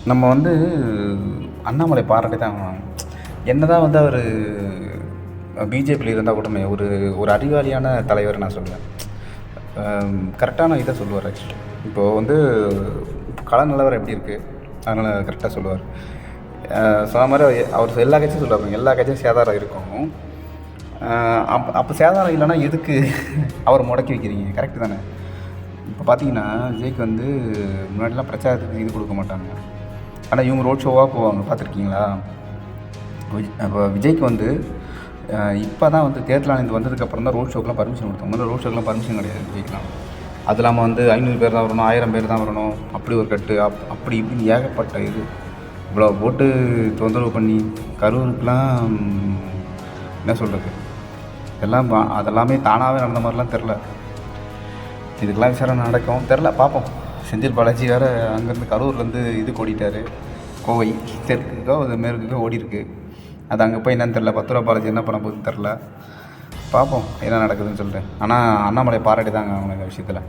நம்ம வந்து அண்ணாமலை பாராட்டி தான் ஆகணும். என்னதான் வந்து அவர் பிஜேபியில் இருந்தால் கூடமே ஒரு ஒரு அறிவாளியான தலைவர் நான் சொல்லுவேன். கரெக்டான இதை சொல்லுவார் ஆக்சுவலி. இப்போது வந்து கள நிலவரம் எப்படி இருக்குது, அதனால் கரெக்டாக சொல்லுவார். சொன்ன மாதிரி அவர் எல்லா கட்சியும் சொல்லுவாங்க, எல்லா கட்சியும் சேதாரம் இருக்கும். அப்போ சேதாரம் இல்லைன்னா எதுக்கு அவர் முடக்கி வைக்கிறீங்க? கரெக்டு தானே? இப்போ பார்த்தீங்கன்னா விஜய்க்கு வந்து முன்னாடிலாம் பிரச்சாரத்துக்கு இது கொடுக்க மாட்டாங்க, ஆனால் இவங்க ரோட் ஷோவாக போவாங்க, பார்த்துருக்கீங்களா? அப்போ விஜய்க்கு வந்து இப்போ தான் வந்து தேர்தல் ஆணையம் வந்ததுக்கப்புறம் தான் ரோட் ஷோக்கெலாம் பர்மிஷன் கொடுத்தாங்க. முதல்ல ரோட் ஷோக்கெலாம் பர்மிஷன் கிடையாது விஜய்க்குலாம். அது இல்லாமல் வந்து 500 பேர் தான் வரணும், 1000 பேர் தான் வரணும், அப்படி ஒரு கட்டு அப்படி இப்படின்னு ஏகப்பட்ட இது இவ்வளோ போட்டு தொந்தரவு பண்ணி கரூருக்குலாம் என்ன சொல்கிறது, எல்லாம் அதெல்லாமே தானாகவே நடந்த மாதிரிலாம் தெரில. இதுக்கெல்லாம் விசாரணை நடக்கும் தெரில, பார்ப்போம். செந்தில் பாலாஜி வேறு அங்கேருந்து கரூர்லேருந்து இது ஓடிட்டார், கோவை தெற்குக்கோ அது மேற்குக்கோ ஓடிருக்கு. அது அங்கே போய் என்னன்னு தெரில, 10 ரூபா பாலாஜி என்ன பண்ண போகுதுன்னு தெரில. பார்ப்போம் என்ன நடக்குதுன்னு சொல்லிட்டு. ஆனால் அண்ணாமலை பாராட்டி தாங்க அவங்க இந்த விஷயத்தில்.